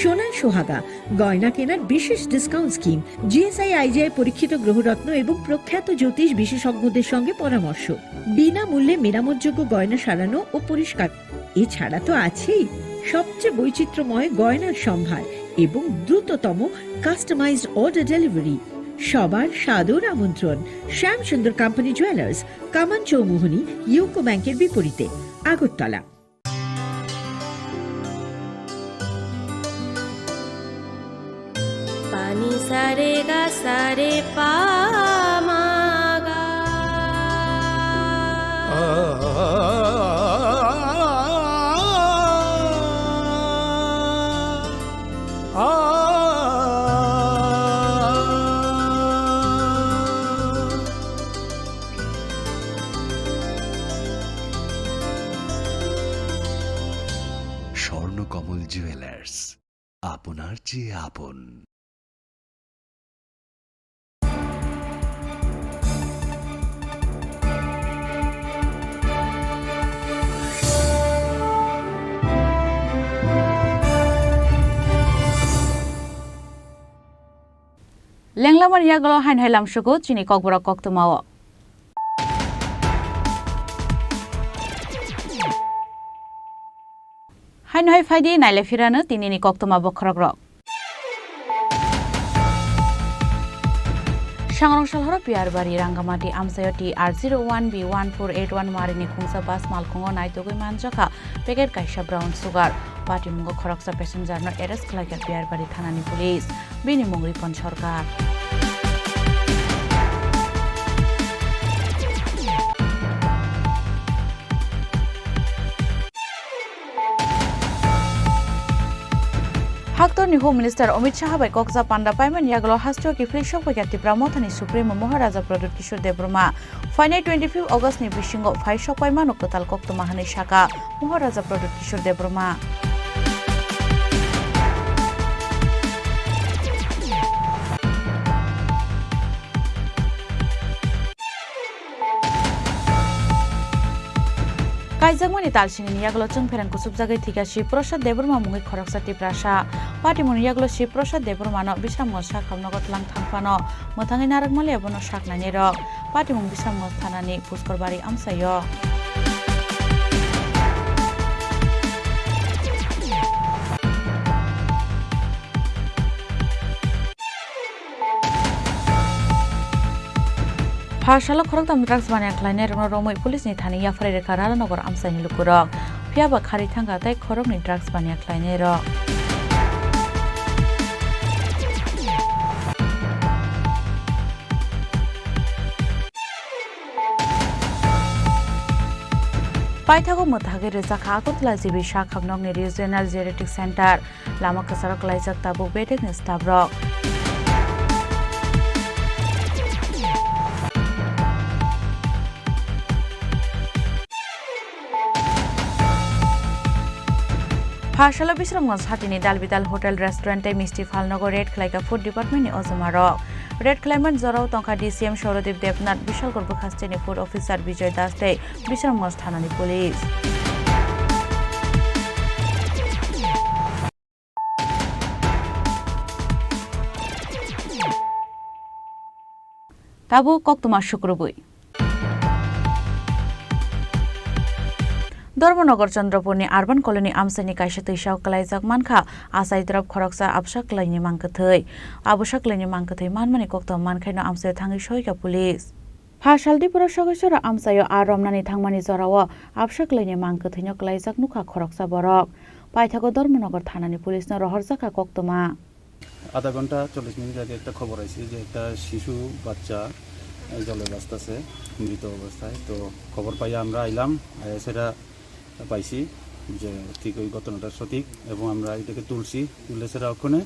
[SPEAKER 3] সোনায় সোহাগা গয়না কেনার বিশেষ ডিসকাউন্ট স্কিম, জিএসআই আইজিআই পরীক্ষিত গ্রহরত্ন এবং প্রখ্যাত জ্যোতিষ বিশেষজ্ঞদের সঙ্গে পরামর্শ, বিনামূল্যে মেরামতযোগ্য গয়না সারানো ও পরিষ্কার। এছাড়া তো আছেই সবচেয়ে বৈচিত্র্যময় গয়নার সম্ভার এবং দ্রুততম কাস্টমাইজড অর্ডার ডেলিভারি। সবার সাদর আমন্ত্রণ শ্যামসুন্দর কোম্পানি জুয়েলার্স, কামান চৌমুহনী, ইউকো ব্যাংকের বিপরীতে, আগরতলা।
[SPEAKER 20] পানি সারে গা সারে পা মা গা।
[SPEAKER 6] স্বর্ণকমল জুয়েলার্স, আপনার চেয়ে আপন।
[SPEAKER 9] লেংলামান ইয়াগল হাইন হাইলাম সুগু চিনি ককবরা কক্তমাও হাইন হাই ফাইদি নাইলে ফিরানো তিনিনি কক্তমা বখরক রক सांग्रांशाल हर पियारबारी रांगामाटी आमसायटी R01B1481 मारिनि खुंसा बास मालखुंगो नायतोगै मानजाखा पेकेट काइसा ब्राउन सुगार पार्टी मुंगो खरकसा पेसेंजार न एरेस्ट खालायखा पियारबारी थानानि पुलिस बिनि मुंगरि पन सरकार हाक्तरनि होम मिनिस्टार अमित शाह बाय कक्सा पांडा पाइमान यागलो हास्टो की फ्रिशक पयाति ब्रह्मथानि सुप्रीम महाराजा प्रदुत किशोर देवबर्मा फाइनाल 25 अगस्त नि बिशिंगो फाइशक पाइमान कताल कक्तमा हानि शाखा महाराजा प्रदुत किशोर देवबर्मा काइजागमानि तालसिनि यागलो चंफेरान कुसुब जागै थिगासि प्रसाद देवबर्मा मुंगै खरकसा तिप्रासा पार्टी मुनि यागलो सि प्रसाद देवबर्मानो बिश्राम मोसा खामनगत लां थांफानो मोथाङै नारगमाले बनो साकनानि रक पार्टी मुं बिश्राम मोस थानानि पुष्करबारि आमसायो फारसाल खरकताम ड्राग्स बानाय खलायनाय रमै पुलिसनि थानि याफराय रेखा रारानगर आमसानि लुकुरक फियाबा खारि थांगा ताय खरकनि ड्राग्स बानाय खलायनाय रक पाइथागो मोथागे रेजाखा आगतला जिबि शाखाबनगनि रिजनल जेनेटिक सेन्टर लामा कसारक लाइजाक ताबु बेटेकनि स्टाफ रक फारसाल बिश्रामगंज हाटिनि दालबिदाल होटेल रेस्टुरेंटे मिस्टी फालनगर रेड खलाइका फूड डिपार्टमेंटनि अजमा रक रेड क्लाइमेट जराव तंका डीसीएम सौरदीप देवनाथ विशालगढ़ बखास्टेनि फूड ऑफिसर विजय दास दे बिश्रामगंज थानानि पुलिस ताबु कक्तमा शुक्रबुई धर्मनगर चंद्रपुरनि आर्बान कलोनी आमसानि काइसा तैसाव कलाइजाक मानखा आसाय द्रब खरकसा आबसा क्लाइनि मांकथै आबसा क्लाइनि मांकथै मानमानि कक्तम मानखायनो आमसाय थाङै सयका पुलिस फासालदिपुर सगैसर आमसायो आरमनानि थांमानि जराव आबसा क्लाइनि मांकथैनो कलाइजाक नुखा खरकसा बरक पाइथागो धर्मनगर थानानि पुलिसनो रहरजाका कक्तमा
[SPEAKER 21] आधा घंटा 40 मिनट आगे একটা খবর আইছে যে একটা শিশু বাচ্চা জলে ভাসতেছে মৃত অবস্থায় তো খবর পাই আমরা আইলাম সেটা পাইছি যে ঠিক ওই ঘটনাটা সঠিক এবং আমরা এটাকে তুলে সেটা ওখানে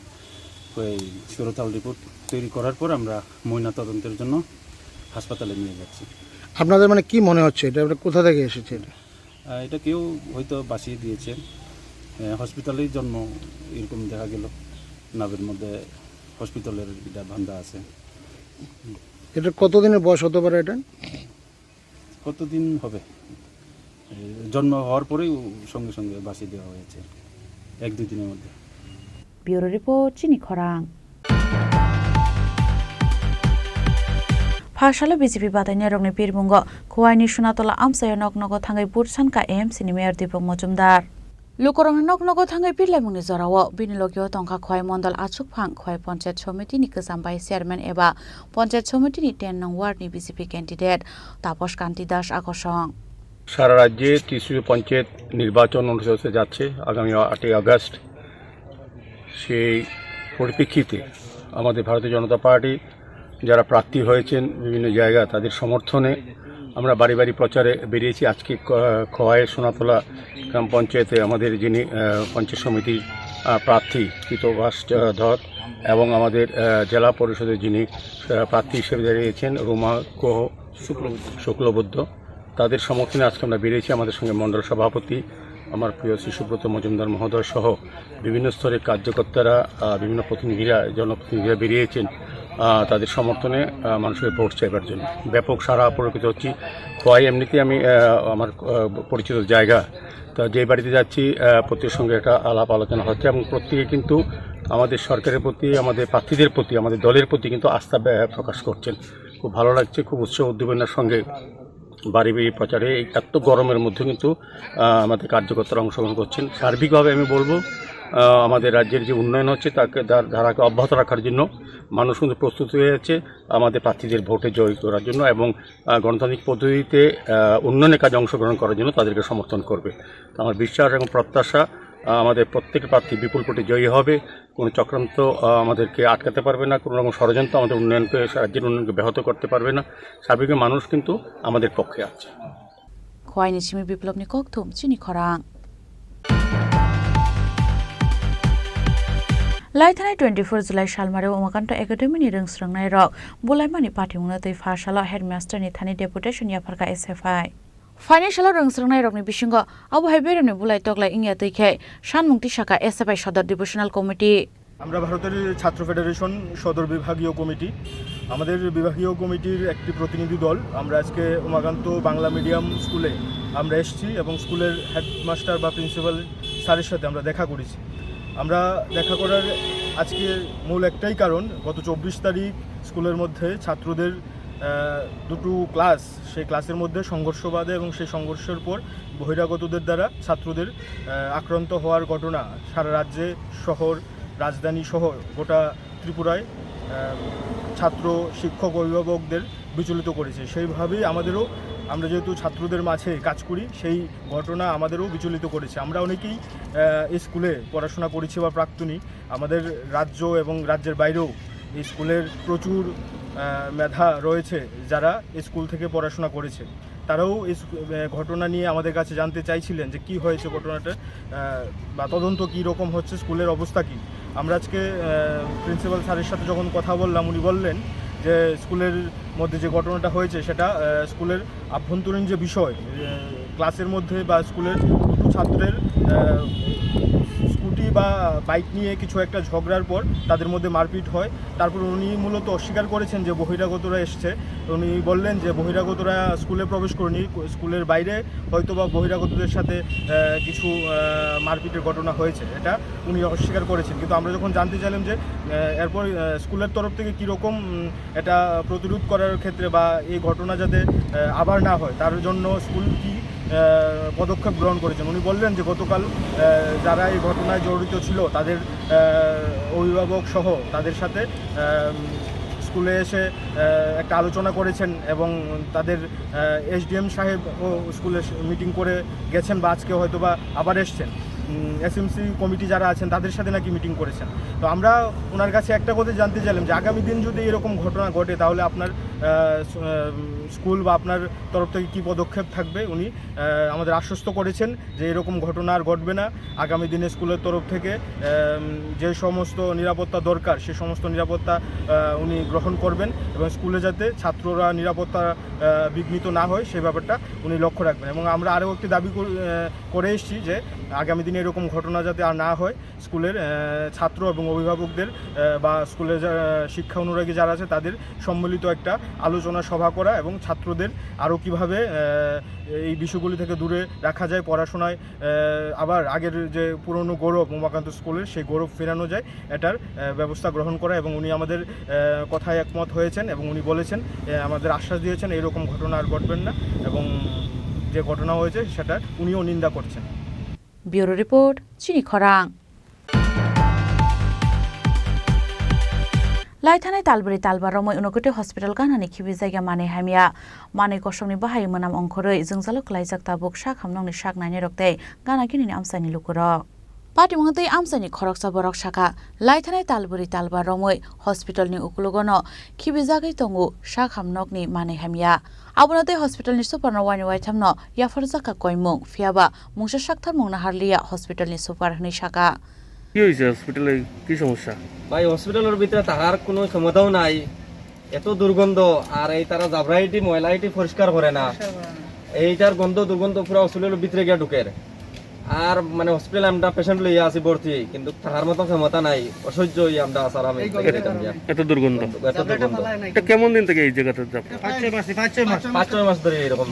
[SPEAKER 21] ওই সুরতাল রিপোর্ট তৈরি করার পর আমরা ময়না তদন্তের জন্য হাসপাতালে নিয়ে যাচ্ছি।
[SPEAKER 16] আপনাদের মানে কি মনে হচ্ছে এটা কোথা থেকে এসেছে?
[SPEAKER 21] এটা কেউ হয়তো বাঁচিয়ে দিয়েছে, হসপিটালেই জন্ম এরকম দেখা গেল, নাভের মধ্যে হসপিটালের এটা ভান্ডা আছে।
[SPEAKER 16] এটা কতদিনের বয়স হতে পারে? এটা
[SPEAKER 21] কতদিন হবে? জন্ম হওয়ার পরেই সঙ্গে সঙ্গে বাঁচিয়ে দেওয়া হয়েছে, 1-2 দিনের মধ্যে।
[SPEAKER 9] ব্যুরো রিপোর্ট চিনি খরাং। फारसाल बिजेपि बादायनाय रंनि बिरबुंग खुवाइनि सुनातला आमसाय नगनग थाङै बुरसानका एएमसीनि मेयर दीपक मजुमदार लुकरं नगनग थाङै बिरलायमुंनि जराव बिनि लगियाव तंखा खुवाइ मण्डल आचुकफां खुवाइ पन्चायत समितिनि गोजाम भाइस चेयारमेन एबा पन्चायत समितिनि 10 नং वार्डनि बिजेपि कैंडिडेट तापस कान्ति दास আকর্ষণ।
[SPEAKER 22] সারা রাজ্যে 30 পঞ্চায়েত নির্বাচন অনুষ্ঠিত হতে যাচ্ছে আগামী 8 আগস্ট। সেই পরিপ্রেক্ষিতে আমাদের ভারতীয় জনতা পার্টি যারা প্রার্থী হয়েছেন বিভিন্ন জায়গা তাদের সমর্থনে আমরা বাড়ি বাড়ি প্রচারে বেরিয়েছি। আজকে খোয়াইয়ের সোনাতলা গ্রাম পঞ্চায়েতে আমাদের যিনি পঞ্চায়েত সমিতির প্রার্থী কৃতবাস ধর এবং আমাদের জেলা পরিষদের যিনি প্রার্থী হিসেবে দাঁড়িয়েছেন রুমা কোহ শুক্লবুদ্ধ, তাদের সমর্থনে আজকে আমরা বেরিয়েছি। আমাদের সঙ্গে মণ্ডল সভাপতি আমার প্রিয় শিশুব্রত মজুমদার মহোদয় সহ বিভিন্ন স্তরের কার্যকর্তারা, বিভিন্ন প্রতিনিধিরা, জনপ্রতিনিধিরা বেরিয়েছেন তাদের সমর্থনে মানুষের ভোট চাইবার জন্য। ব্যাপক সাড়া পরিলক্ষিত হচ্ছে। খোয়াই এমনিতেই আমি আমার পরিচিত জায়গা, তা যে বাড়িতে যাচ্ছি প্রত্যেকের সঙ্গে একটা আলাপ আলোচনা হচ্ছে এবং প্রত্যেকে কিন্তু আমাদের সরকারের প্রতি, আমাদের প্রার্থীদের প্রতি, আমাদের দলের প্রতি কিন্তু আস্থা প্রকাশ করছেন। খুব ভালো লাগছে, খুব উৎসাহ উদ্দীপনার সঙ্গে বাড়ি বাড়ি প্রচারে এই এত গরমের মধ্যে কিন্তু আমাদের কার্যকর্তারা অংশগ্রহণ করছেন। সার্বিকভাবে আমি বলবো আমাদের রাজ্যের যে উন্নয়ন হচ্ছে তাকে ধারাকে অব্যাহত রাখার জন্য মানুষ কিন্তু প্রস্তুত হয়ে যাচ্ছে আমাদের প্রার্থীদের ভোটে জয় করার জন্য এবং গণতান্ত্রিক পদ্ধতিতে উন্নয়নের কাজে অংশগ্রহণ করার জন্য তাদেরকে সমর্থন করবে। আমার বিশ্বাস এবং প্রত্যাশা আমাদের প্রত্যেক প্রার্থী বিপুল ভোটে জয়ী হবে। কোনো চক্রান্ত আমাদেরকে আটকাতে পারবে না, কোনো রকম ষড়যন্ত্র আমাদের উন্নয়নকে, রাজ্যের উন্নয়নকে ব্যাহত করতে পারবে না। সার্বিক মানুষ কিন্তু আমাদের পক্ষে আছে।
[SPEAKER 9] খোয়াই নিচিমি বিপ্লব নিকক থুম চিনি খরাং लाइथानाय 24 जुलाई सालमारे उमाकान्त एकाडेमीनि रोंस्रांनाय रक बुलायमानि पाटिमुनो दै फारसालाव हेडमास्टारनि थानि डेपुटेशन याफारका एसएफआई फाइनान्सियल रोंस्रांनाय रकनि बिसिंग अबहाय बेरेमनि बुलाय तगलाय इंगिया दैखे सानमुंति शाखा एसएफआई सदर डिविजनाल कमिटी
[SPEAKER 12] আমরা ভারতের ছাত্র ফেডারেশন সদর বিভাগীয় কমিটি, আমাদের বিভাগীয় কমিটির একটি প্রতিনিধি দল আমরা আজকে উমাকান্ত বাংলা মিডিয়াম স্কুলে আমরা এসেছি এবং স্কুলের হেডমাস্টার বা প্রিন্সিপাল স্যারের সাথে আমরা দেখা করেছি। আমরা দেখা করার আজকে মূল একটাই কারণ, গত 24 তারিখ স্কুলের মধ্যে ছাত্রদের দুটো ক্লাস, সেই ক্লাসের মধ্যে সংঘর্ষ বাধে এবং সেই সংঘর্ষের পর বহিরাগতদের দ্বারা ছাত্রদের আক্রান্ত হওয়ার ঘটনা সারা রাজ্যে, শহর, রাজধানী সহ গোটা ত্রিপুরায় ছাত্র, শিক্ষক, অভিভাবকদের বিচলিত করেছে। সেইভাবেই আমরা যেহেতু ছাত্রদের মাঝে কাজ করি, সেই ঘটনা আমাদেরও বিচলিত করেছে। আমরা অনেকেই এই স্কুলে পড়াশোনা করেছি বা প্রাক্তনী, আমাদের রাজ্য এবং রাজ্যের বাইরেও এই স্কুলের প্রচুর মেধা রয়েছে যারা এই স্কুল থেকে পড়াশোনা করেছে। তারাও এই ঘটনা নিয়ে আমাদের কাছে জানতে চাইছিলেন যে কী হয়েছে ঘটনাটা বা তদন্ত কী রকম হচ্ছে, স্কুলের অবস্থা কী। আমরা আজকে প্রিন্সিপাল স্যারের সাথে যখন কথা বললাম, উনি বললেন যে স্কুলের মধ্যে যে ঘটনাটা হয়েছে সেটা স্কুলের আভ্যন্তরীণ যে বিষয়, ক্লাসের মধ্যে বা স্কুলের দুটো ছাত্রের স্কুটি বা বাইক নিয়ে কিছু একটা ঝগড়ার পর তাদের মধ্যে মারপিট হয়। তারপর উনি মূলত অস্বীকার করেছেন যে বহিরাগতরা এসছে। উনি বললেন যে বহিরাগতরা স্কুলে প্রবেশ করেনি, স্কুলের বাইরে হয়তো বা বহিরাগতদের সাথে কিছু মারপিটের ঘটনা হয়েছে, এটা উনি অস্বীকার করেছেন। কিন্তু আমরা যখন জানতে চাইলাম যে এরপর স্কুলের তরফ থেকে কীরকম এটা প্রতিরোধ করার ক্ষেত্রে বা এই ঘটনা যাতে আবার না হয় তার জন্য স্কুল কি পদক্ষেপ গ্রহণ করেছেন, উনি বললেন যে গতকাল যারা এই ঘটনায় জড়িত ছিল তাদের অভিভাবক সহ তাদের সাথে স্কুলে এসে একটা আলোচনা করেছেন এবং তাদের এসডিএম সাহেবও স্কুলে মিটিং করে গেছেন বা আজকে হয়তো বা আবার এসছেন। এসএমসি কমিটি যারা আছেন তাদের সাথে নাকি মিটিং করেছেন। তো আমরা ওনার কাছে একটা কথা জানতে চাইলাম যে আগামী দিন যদি এরকম ঘটনা ঘটে তাহলে আপনার স্কুল বা আপনার তরফ থেকে কী পদক্ষেপ থাকবে। উনি আমাদের আশ্বস্ত করেছেন যে এরকম ঘটনা আর ঘটবে না। আগামী দিনে স্কুলের তরফ থেকে যে সমস্ত নিরাপত্তা দরকার সে সমস্ত নিরাপত্তা উনি গ্রহণ করবেন এবং স্কুলে যাতে ছাত্ররা নিরাপত্তা বিঘ্নিত না হয় সেই ব্যাপারটা উনি লক্ষ্য রাখবেন। এবং আমরা আরও একটি দাবি করে এসেছি যে আগামী দিনে এরকম ঘটনা যাতে আর না হয়, স্কুলের ছাত্র এবং অভিভাবকদের বা স্কুলের শিক্ষা অনুরাগী যারা আছে তাদের সম্মিলিত একটা আলোচনা সভা করা এবং ছাত্রদের আরও কীভাবে এই বিষয়গুলি থেকে দূরে রাখা যায়, পড়াশোনায় আবার আগের যে পুরনো গৌরব উমাকান্ত স্কুলের সেই গৌরব ফেরানো যায়, এটার ব্যবস্থা গ্রহণ করা। এবং উনি আমাদের কথায় একমত হয়েছেন এবং উনি বলেছেন, আমাদের আশ্বাস দিয়েছেন এইরকম ঘটনা আর ঘটবেন না এবং যে ঘটনা হয়েছে সেটা উনিও নিন্দা করছেন।
[SPEAKER 9] ব্যুরো রিপোর্ট, চিনি খরাং। लाइथानाय तालबारि तालबार रमय उनगते हस्पिटाल गानानि खिबि जायगा माने हामिया माने कसमनि बाहाय मोनाम अंखरै जोंजालो खलायजाक ताबुक सा खामनंनि सागनायनि रक्ते गाना गिनिनि आमसानि लुकुर पार्टीमंगतै आमसानि खरकसा बरक शाखा लाइथानाय तालबुरि तालबा रमै हस्पिटालनि उकुलगनो खिबिजागै तंगु शाखामनकनि माने हामिया आबनतै हस्पिटालनि सुपारनो वानि वाइथामनो याफरजाका कयमुं फियाबा मुंसा शाक्थार मुंना हारलिया हस्पिटालनि सुपार हनै शाखा
[SPEAKER 2] কি হয়েছে হসপিটালে কি সমস্যা
[SPEAKER 8] ভাই হসপিটালের ভিতরে থাকার কোনো ক্ষমতাও নাই এত দুর্গন্ধ আর এই তারা জাবরাইটি ময়লাইটি পরিষ্কার করে না এইটার গন্ধ দুর্গন্ধ পুরো হসপিটালের ভিতরে গিয়ে ঢুকে আর মানে হসপিটালে আমরা পেশেন্ট লইয়া আছি ভর্তি কিন্তু থাকার মতো ক্ষমতা নাই অসহ্য হই আমরা আসার আমি
[SPEAKER 2] এত দুর্গন্ধ এটা কেমন দিন থেকে এই জায়গাতে যাচ্ছে
[SPEAKER 8] 5-6 মাস ধরে এরকম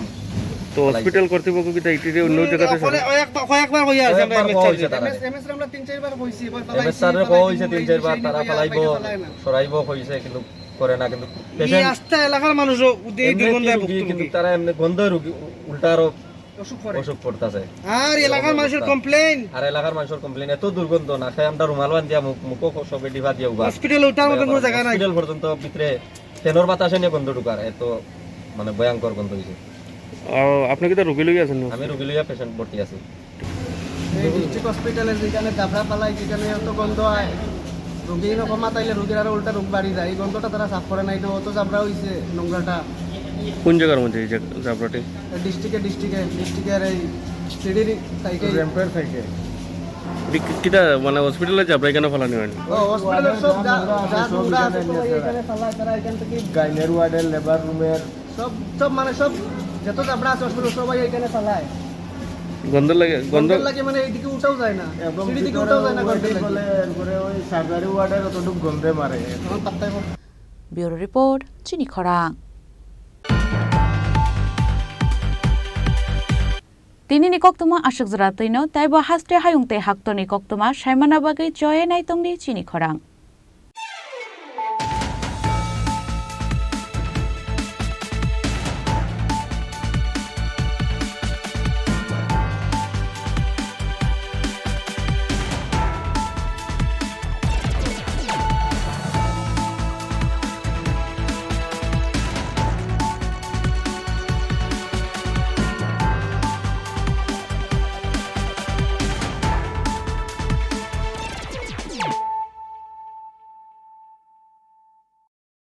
[SPEAKER 2] তো হসপিটাল কর্তৃপক্ষ কি এটা অন্য জায়গাতে
[SPEAKER 8] কয়েকবার হইয়া আছে আমরা এমএস আমরা 3-4 বার কইছি এমএস স্যারের কইছে 3-4 বার তারা ফলাইবো সরাইবো কইছে কিন্তু করে না কিন্তু পেশেন্ট
[SPEAKER 2] আস্তে এলাকার মানুষও এই দুর্গন্ধে ভুগছে
[SPEAKER 8] কিন্তু তারা এমনি গন্ধ রোগী উল্টারও অসুখ পড়তাছে
[SPEAKER 2] আর এলাকার মানুষের
[SPEAKER 8] কমপ্লেইন এত দুর্গন্ধ না খাই আমরা রুমাল বান্ধিয়া মুখ সবে ডিভা দিয়া উবা
[SPEAKER 2] হসপিটালে ওঠার মতো কোনো জায়গা নাই
[SPEAKER 8] হসপিটাল পর্যন্ত ভিতরে ফ্যানের বাতাসে নিয়ে গন্ধ ঢুকার এত মানে ভয়ঙ্কর গন্ধ হইছে
[SPEAKER 2] আপনি কি তো রোগী লইয়া আছেন
[SPEAKER 8] আমি রোগী লইয়া পেশেন্ট ভর্তি আছি
[SPEAKER 23] এই ডিস্ট্রিক্ট হসপিটালে যেখানে দাবরা পালাই যেখানে এত গন্ধ হয় রোগী রকম মাতাইলে রোগীর আরো উল্টা রোগ বাড়ি যায় এই গন্ধটা তারা সাফ করে নাই না অত জাবরা হইছে নোংরাটা
[SPEAKER 2] কোন জায়গার মধ্যে এই জাবরাটি
[SPEAKER 23] ডিস্ট্রিক্টের এই সিডির থেকে র্যাম্পের থেকে
[SPEAKER 2] কিটা মানে হসপিটালে জাবরা কেন ফেলানি হয়নি
[SPEAKER 23] ও হসপিটালের সব যা নোংরা আছে এখানে ফেলায় তারা এখান থেকে গাইনের ওয়ার্ডের লেবার রুমের সব মানে সব যত জাবরা আছে হসপিটাল সবাই এখানে ফেলায়
[SPEAKER 2] গন্ধ লাগে
[SPEAKER 23] মানে এইদিকে উঠাও যায় না সিঁড়ি দিকে উঠাও যায় না গন্ধ বলে এরপরে ওই সার্জারি ওয়ার্ডের অতটুক গন্ধে মারে তখন পাত্তাই পায়
[SPEAKER 9] ব্যুরো রিপোর্ট চিনি খরাং তিনি নিকক্তমা আশক জরাতৈন তাইব হাস্তে হায়ুংতে হাক্ত নিকক্তমা সাইমানাবাগৈ জয়ে নাইতংনি চিনি খরাং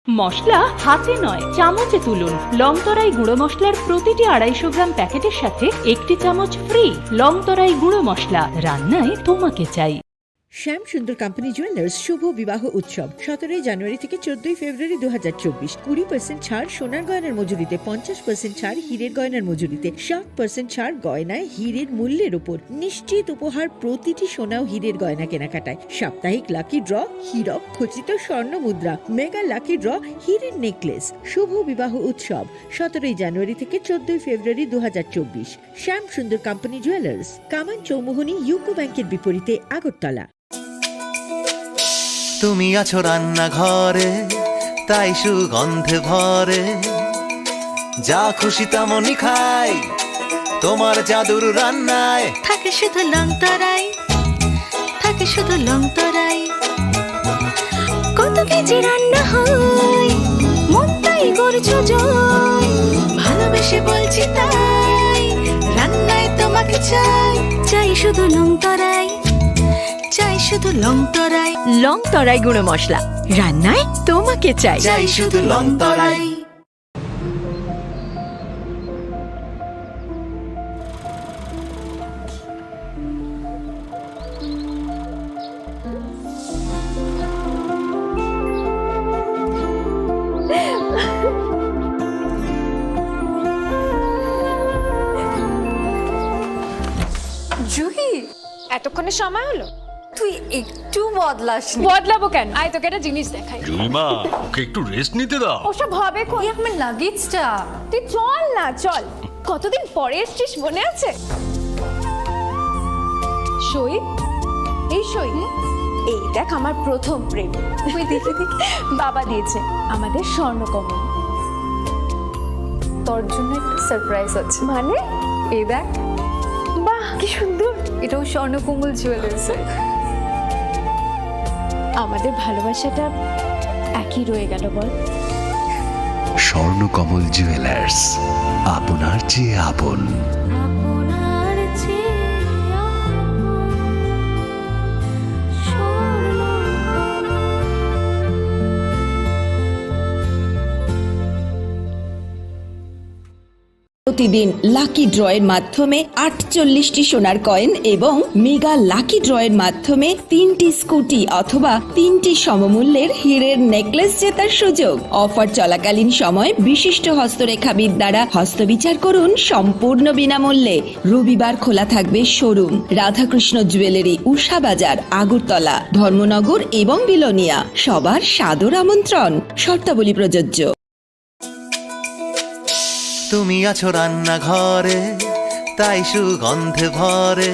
[SPEAKER 24] মশলা হাতে নয় চামচে তুলুন লংতরাই গুঁড়ো মশলার প্রতিটি 250 গ্রাম প্যাকেটের সাথে 1 চামচ ফ্রি লংতরাই গুঁড়ো মশলা রান্নায় তোমাকে চাই
[SPEAKER 3] শ্যাম সুন্দর কোম্পানি জুয়েলার্স শুভ বিবাহ উৎসব 17 জানুয়ারি থেকে 14 ফেব্রুয়ারি 2024 20% ছাড় সোনার গয়নার মজুরিতে 50% ছাড় হীরের গয়নার মজুরিতে 60% ছাড় গয়নায় হীরের মূল্যের উপর নিশ্চিত উপহার প্রতিটি সোনা ও হীরের গয়না কেনাকাটায় সাপ্তাহিক লাকি ড্র হীরক খচিত স্বর্ণ মুদ্রা মেগা লাকি ড্র হীরের নেকলেস শুভ বিবাহ উৎসব 17 জানুয়ারি থেকে 14 ফেব্রুয়ারি 2024 শ্যাম সুন্দর কোম্পানি জুয়েলার্স কামান চৌমুহনী ইউকো ব্যাংকের বিপরীতে আগরতলা
[SPEAKER 25] তুমি আছো রান্নাঘরে তাই সুগন্ধে ভরে যা খুশি তেমনই খাই তোমার জাদুর রান্নায়
[SPEAKER 26] থাকে শুধু লংতরাই থাকে শুধু লংতরাই কত কেজি রান্না হয় মন তাই করছো জয় ভালোবেসে বলছি তাই রান্নায় তোমাকে চাই চাই শুধু লংতরাই চাই শুধু লংতরাই লংতরাই গুঁড়ো মশলা রান্নায় তোমাকে চাই
[SPEAKER 25] চাই শুধু লংতরাই
[SPEAKER 27] জুহি এতক্ষণে সময় হলো তুই একটু বদলাসনি বদলাবো কেন আয় তোকে একটা জিনিস দেখাই
[SPEAKER 6] জুইমা ওকে একটু রেস্ট নিতে দাও
[SPEAKER 27] ওসব হবে কোন আমার লাগেজটা তুই চল না চল কতদিন পরে এসেছিস মনে আছে সই এই সই এই দেখ আমার প্রথম প্রেম তুই দেখে দেখ বাবা দিয়েছে আমাদের স্বর্ণকমল তোর জন্য একটা সারপ্রাইজ আছে মানে এই দেখ বাহ কি সুন্দর এটাও স্বর্ণকমল জুয়েলার্স আমাদের ভালোবাসাটা একই রয়ে গেল বল
[SPEAKER 7] স্বর্ণকমল জুয়েলার্স আপনার চেয়ে আপন
[SPEAKER 5] প্রতিদিন লাকি ড্রয়ের মাধ্যমে 48টি সোনার কয়েন এবং মেগা লাকি ড্রয়ের মাধ্যমে 3টি স্কুটি অথবা 3টি সমমূল্যের হীরের নেকলেস জেতার সুযোগ। অফার চলাকালীন সময় বিশিষ্ট হস্তরেখাবিদ দ্বারা হস্তবিচার করুন সম্পূর্ণ বিনামূল্যে। রবিবার খোলা থাকবে শোরুম রাধাকৃষ্ণ জুয়েলারি, উষা বাজার, আগরতলা, ধর্মনগর এবং বিলোনিয়া। সবার সাদর আমন্ত্রণ। শর্তাবলী প্রযোজ্য।
[SPEAKER 25] তুমি আছো রান্নাঘরে, তাই সুগন্ধে ভরে